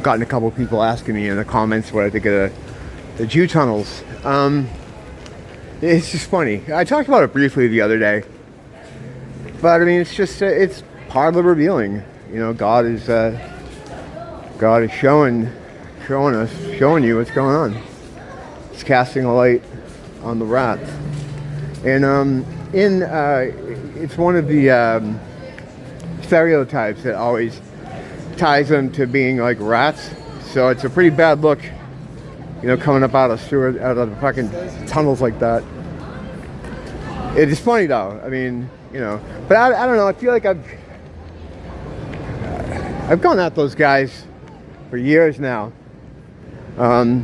gotten a couple of people asking me in the comments what I think of the Jew tunnels. It's just funny. I talked about it briefly the other day, but I mean, it's just it's part of the revealing. You know, God is showing you what's going on. It's casting a light on the rats, and it's one of the stereotypes that always ties them to being like rats. So it's a pretty bad look, you know, coming up out of the fucking tunnels like that. It is funny though. I mean, you know, but I don't know. I feel like I've gone at those guys for years now. Let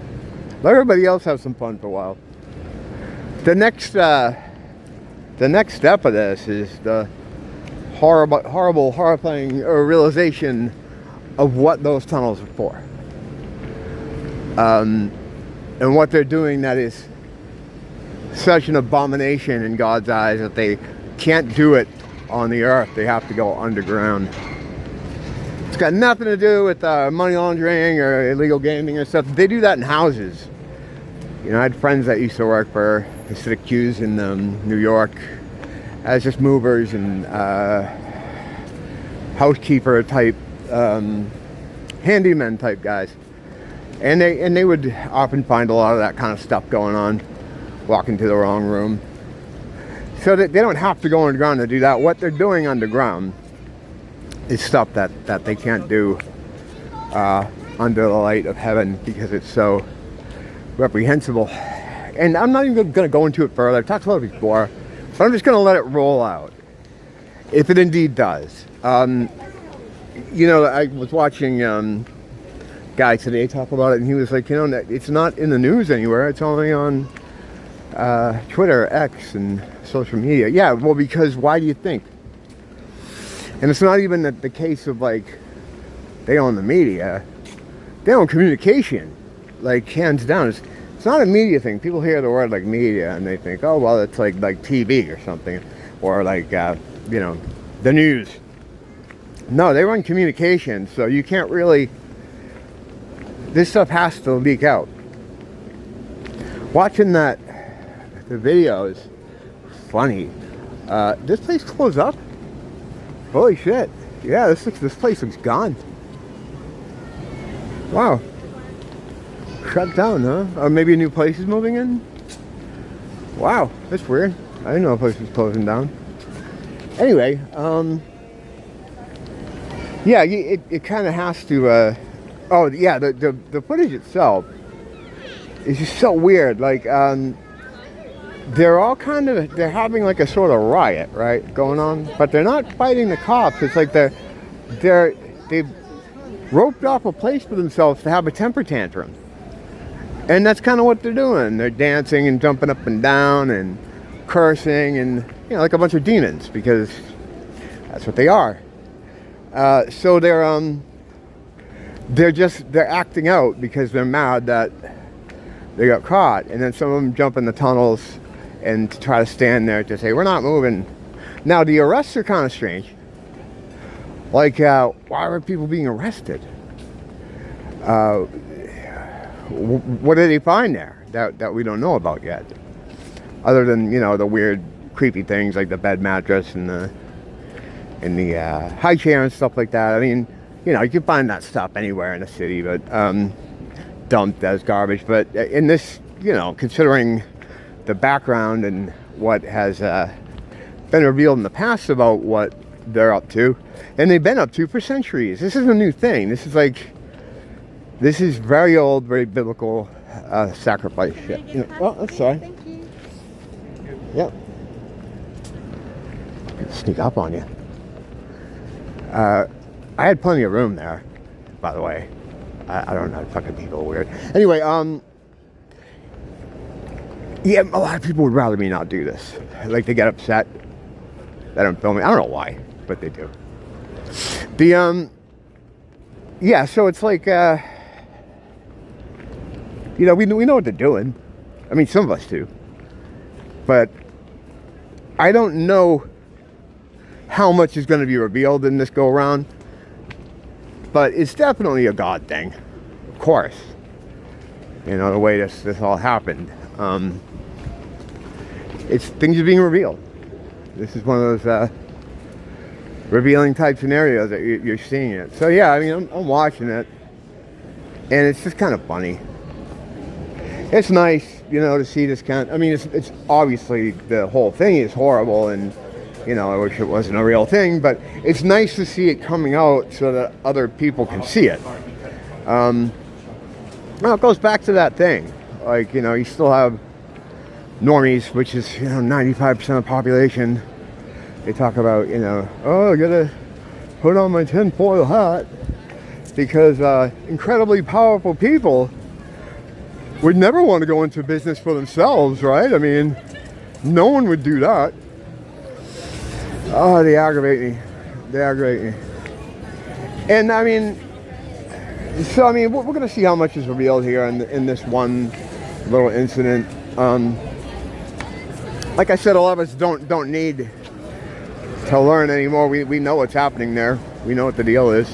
everybody else have some fun for a while. The next step of this is the horrifying realization of what those tunnels are for, and what they're doing that is such an abomination in God's eyes that they can't do it on the earth. They have to go underground. It's got nothing to do with money laundering or illegal gaming or stuff. They do that in houses. You know, I had friends that used to work for the Syracuse in New York as just movers and housekeeper type, handyman type guys, and they would often find a lot of that kind of stuff going on, walking to the wrong room. So that they don't have to go underground to do that. What they're doing underground is stuff that they can't do under the light of heaven because it's so reprehensible. And I'm not even going to go into it further. I've talked about it before, but I'm just going to let it roll out, if it indeed does. You know, I was watching guy today talk about it, and he was like, you know, it's not in the news anywhere. It's only on Twitter, X, and social media. Yeah, well, because why do you think? And it's not even the case of like they own the media. They own communication, like hands down. It's not a media thing. People hear the word like media and they think, oh well, it's like TV or something, or like you know, the news. No, they run communication, so you can't really. This stuff has to leak out. Watching the video is funny. This place closed up. Holy shit! Yeah, this place looks gone. Wow. Shut down, huh? Or maybe a new place is moving in? Wow, that's weird. I didn't know a place was closing down. Anyway, yeah, it kind of has to, oh yeah, the footage itself is just so weird. Like, they're all they're having like a sort of riot, right, going on, but they're not fighting the cops. It's like they've roped off a place for themselves to have a temper tantrum. And that's kind of what they're doing. They're dancing and jumping up and down and cursing and, you know, like a bunch of demons, because that's what they are. So they're acting out because they're mad that they got caught. And then some of them jump in the tunnels and try to stand there to say, we're not moving. Now, the arrests are kind of strange. Like, why are people being arrested? What did they find there that we don't know about yet? Other than, you know, the weird, creepy things like the bed mattress and the high chair and stuff like that. I mean, you know, you can find that stuff anywhere in the city, but dumped as garbage. But in this, you know, considering the background and what has been revealed in the past about what they're up to, and they've been up to for centuries. This is a new thing. This is very old, very biblical sacrifice shit. You know, well, that's sorry. Thank you. Yep. Sneak up on you. I had plenty of room there, by the way. I don't know, fucking people are weird. Anyway, yeah, a lot of people would rather me not do this. Like, they get upset that I'm filming. I don't know why, but they do. Yeah, so it's like, you know, we know what they're doing. I mean, some of us do. But I don't know how much is going to be revealed in this go-around. But it's definitely a God thing. course. You know, the way this all happened. It's things are being revealed. This is one of those revealing type scenarios that you're seeing it. So yeah, I mean, I'm watching it, and it's just kind of funny. It's nice, you know, to see this kind. I mean, it's obviously the whole thing is horrible, and you know, I wish it wasn't a real thing, but it's nice to see it coming out so that other people can see it. Well, it goes back to that thing. Like, you know, you still have normies, which is, you know, 95% of the population. They talk about, you know, oh, I gotta put on my tinfoil hat because incredibly powerful people would never want to go into business for themselves, right? I mean, no one would do that. Oh, they aggravate me. They aggravate me. And I mean, so I mean, we're going to see how much is revealed here in this one little incident. Like I said, a lot of us don't need to learn anymore. We know what's happening there. We know what the deal is.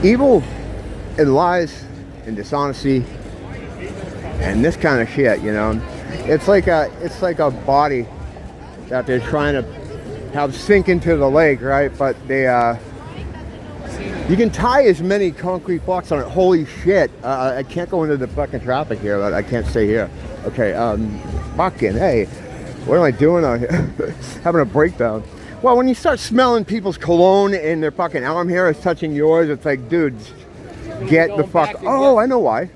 Evil and lies and dishonesty and this kind of shit, you know. It's like a body that they're trying to have sink into the lake, right? But they you can tie as many concrete blocks on it. Holy shit. I can't go into the fucking traffic here, but I can't stay here. Okay, fucking hey, what am I doing out here? Having a breakdown. Well, when you start smelling people's cologne and their fucking arm hair is touching yours, it's like, dude, get the fuck. Oh, I know why.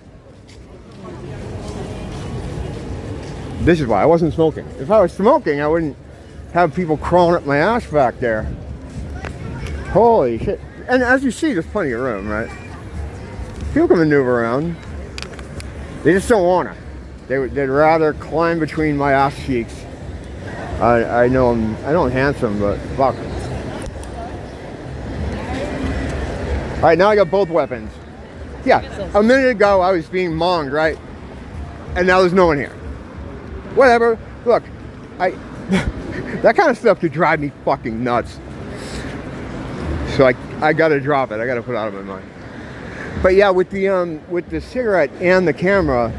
This is why I wasn't smoking. If I was smoking, I wouldn't have people crawling up my ass back there. Holy shit. And as you see, there's plenty of room, right? People can maneuver around. They just don't want to. They'd rather climb between my ass cheeks. I know I'm handsome, but fuck. Alright, now I got both weapons. Yeah, a minute ago I was being monged, right? And now there's no one here. Whatever. Look, that kind of stuff could drive me fucking nuts. So I gotta drop it. I gotta put it out of my mind. But yeah, with the cigarette and the camera,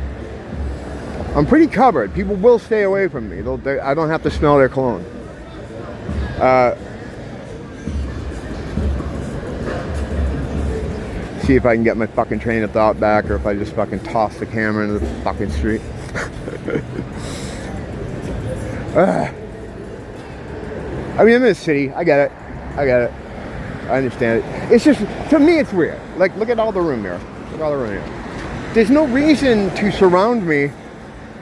I'm pretty covered. People will stay away from me. I don't have to smell their cologne. See if I can get my fucking train of thought back, or if I just fucking toss the camera into the fucking street. I mean, I'm in a city. I get it. I understand it. It's just, to me, it's weird. Like, look at all the room here. Look at all the room here. There's no reason to surround me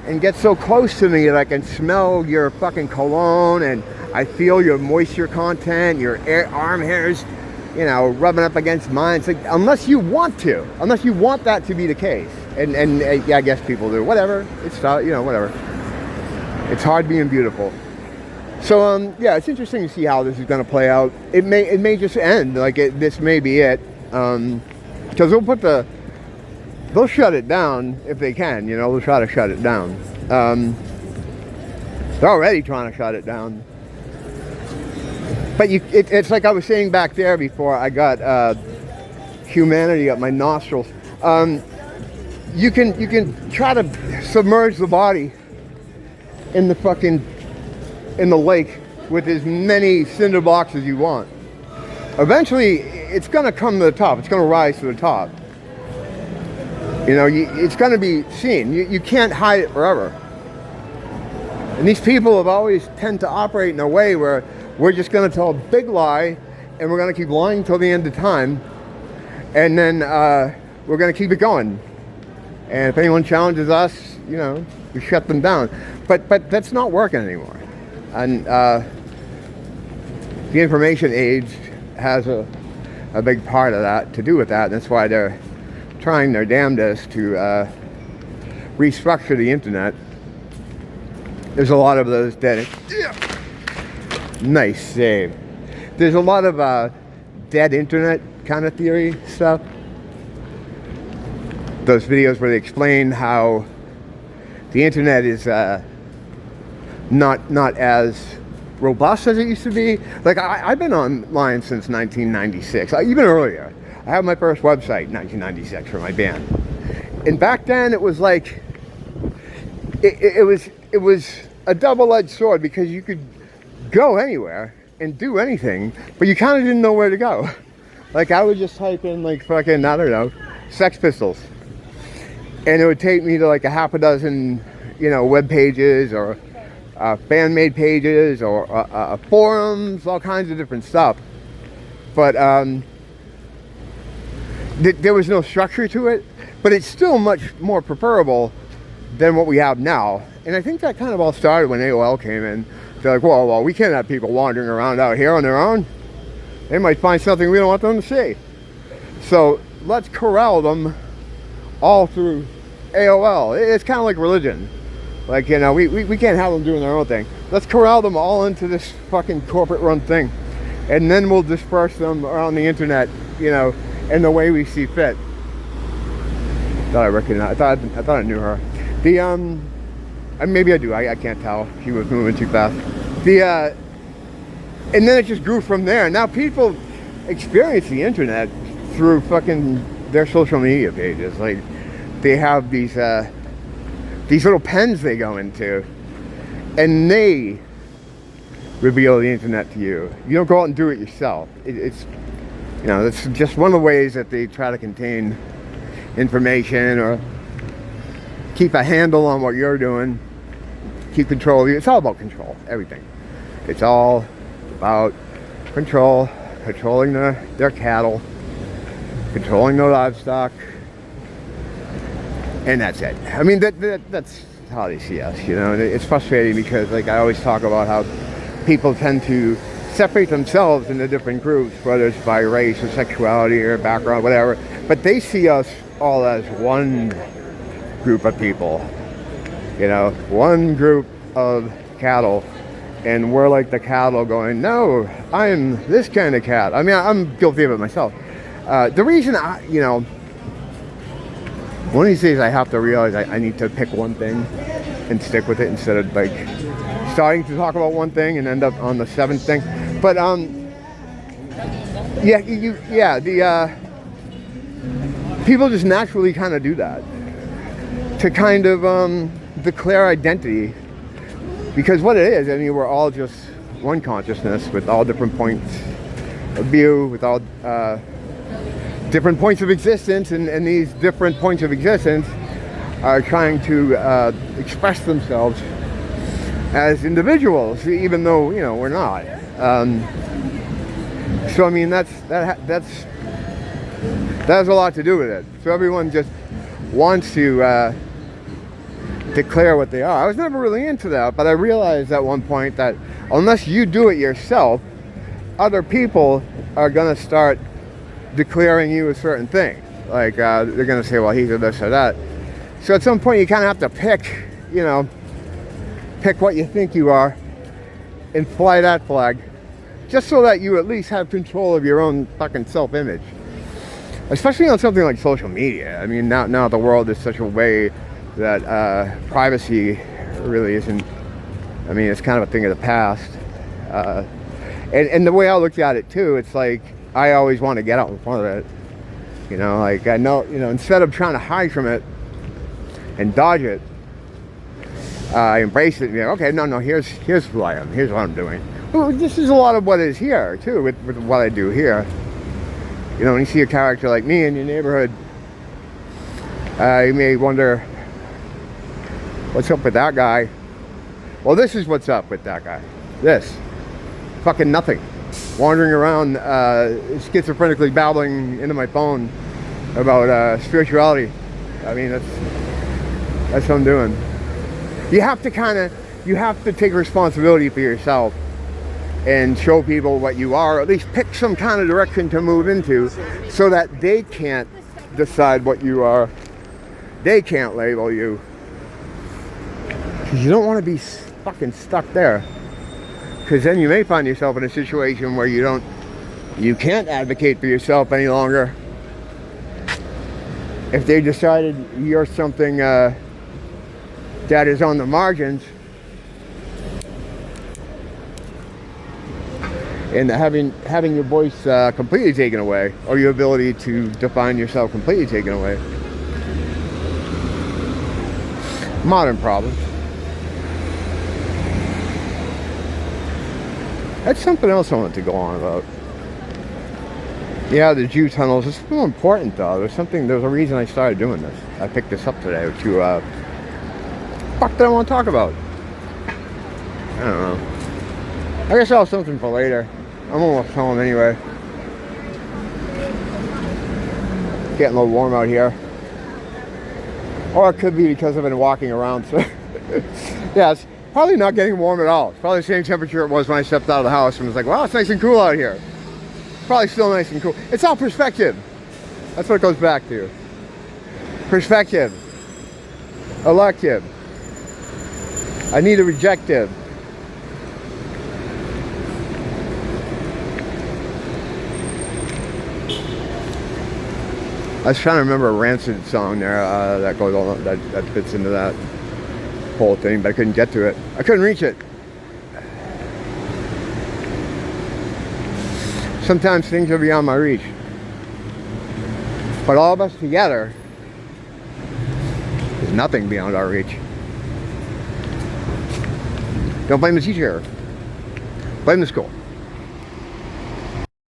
and get so close to me that I can smell your fucking cologne and I feel your moisture content, your arm hairs, you know, rubbing up against mine. It's like, unless you want that to be the case. And yeah, I guess people do. Whatever. It's, you know, whatever. It's hard being beautiful. So yeah, it's interesting to see how this is going to play out. It may just end like this may be it, because they'll shut it down if they can. You know, they'll try to shut it down. They're already trying to shut it down. But it's like I was saying back there before I got humanity up my nostrils. You can try to submerge the body in the lake with as many cinder blocks as you want. Eventually, it's going to come to the top. It's going to rise to the top. You know, it's going to be seen. You can't hide it forever. And these people have always tend to operate in a way where we're just going to tell a big lie, and we're going to keep lying till the end of time, and then we're going to keep it going. And if anyone challenges us, you know, we shut them down. But that's not working anymore. And the information age has a big part of that to do with that. And that's why they're trying their damnedest to restructure the internet. There's a lot of those dead. Nice save. There's a lot of dead internet kind of theory stuff. Those videos where they explain how the internet is not as robust as it used to be. Like I've been online since 1996, even earlier. I had my first website in 1996 for my band, and back then it was like it was a double-edged sword, because you could go anywhere and do anything, but you kind of didn't know where to go. Like I would just type in like fucking, I don't know, Sex Pistols, and it would take me to like a half a dozen, you know, web pages or fan-made pages or forums, all kinds of different stuff. But there was no structure to it, but it's still much more preferable than what we have now. And I think that kind of all started when AOL came in. They're like, well, we can't have people wandering around out here on their own. They might find something we don't want them to see. So let's corral them all through AOL. It's kind of like religion. Like, you know, we can't have them doing their own thing. Let's corral them all into this fucking corporate-run thing. And then we'll disperse them around the internet, you know, in the way we see fit. Thought I recognized. I thought I knew her. Maybe I do. I can't tell. She was moving too fast. And then it just grew from there. Now people experience the internet through fucking their social media pages. Like they have these little pens they go into, and they reveal the internet to you. You don't go out and do it yourself. It's, you know, it's just one of the ways that they try to contain information or keep a handle on what you're doing, keep control of you. It's all about control, everything. It's all about control, controlling their cattle, controlling their livestock, and that's it. I mean, that's how they see us, you know. It's frustrating because, like, I always talk about how people tend to separate themselves into different groups, whether it's by race or sexuality or background, whatever, but they see us all as one group of people, you know, one group of cattle, and we're like the cattle going, no, I'm this kind of cat. I mean, I'm guilty of it myself. The reason you know, one of these days I have to realize I need to pick one thing and stick with it instead of like starting to talk about one thing and end up on the seventh thing. But people just naturally kind of do that to kind of declare identity, because what it is, I mean, we're all just one consciousness with all different points of view, with all different points of existence, and these different points of existence are trying to express themselves as individuals, even though, you know, we're not. So I mean, that has a lot to do with it. So everyone just wants to declare what they are. I was never really into that, but I realized at one point that unless you do it yourself, other people are gonna start declaring you a certain thing. Like they're gonna say, well, he's a this or that. So at some point you kind of have to pick, you know, pick what you think you are and fly that flag, just so that you at least have control of your own fucking self-image. Especially on something like social media. I mean, now the world is such a way that privacy really isn't, I mean, it's kind of a thing of the past. And the way I looked at it too, it's like, I always want to get out in front of it. You know, like I know, you know, instead of trying to hide from it and dodge it, I embrace it and go, okay, no, here's who I am, here's what I'm doing. Well, this is a lot of what is here too, with what I do here. You know, when you see a character like me in your neighborhood, you may wonder, what's up with that guy? Well, this is what's up with that guy. This. Fucking nothing. Wandering around, schizophrenically babbling into my phone about spirituality. I mean, that's what I'm doing. You have to take responsibility for yourself and show people what you are, or at least pick some kind of direction to move into, so that they can't decide what you are. They can't label you. Because you don't want to be fucking stuck there. Because then you may find yourself in a situation where you can't advocate for yourself any longer. If they decided you're something that is on the margins, And having your voice completely taken away, or your ability to define yourself completely taken away. Modern problems. That's something else I wanted to go on about. Yeah, the Jew tunnels. It's still important though. There's a reason I started doing this. I picked this up today to fuck did I want to talk about? I don't know. I guess I'll have something for later. I'm almost home anyway. Getting a little warm out here. Or it could be because I've been walking around, so yeah, it's probably not getting warm at all. It's probably the same temperature it was when I stepped out of the house and was like, wow, it's nice and cool out here. Probably still nice and cool. It's all perspective. That's what it goes back to. Perspective. Elective. I need a rejective. I was trying to remember a Rancid song there that goes on, that fits into that whole thing, but I couldn't get to it. I couldn't reach it. Sometimes things are beyond my reach. But all of us together, there's nothing beyond our reach. Don't blame the teacher. Blame the school.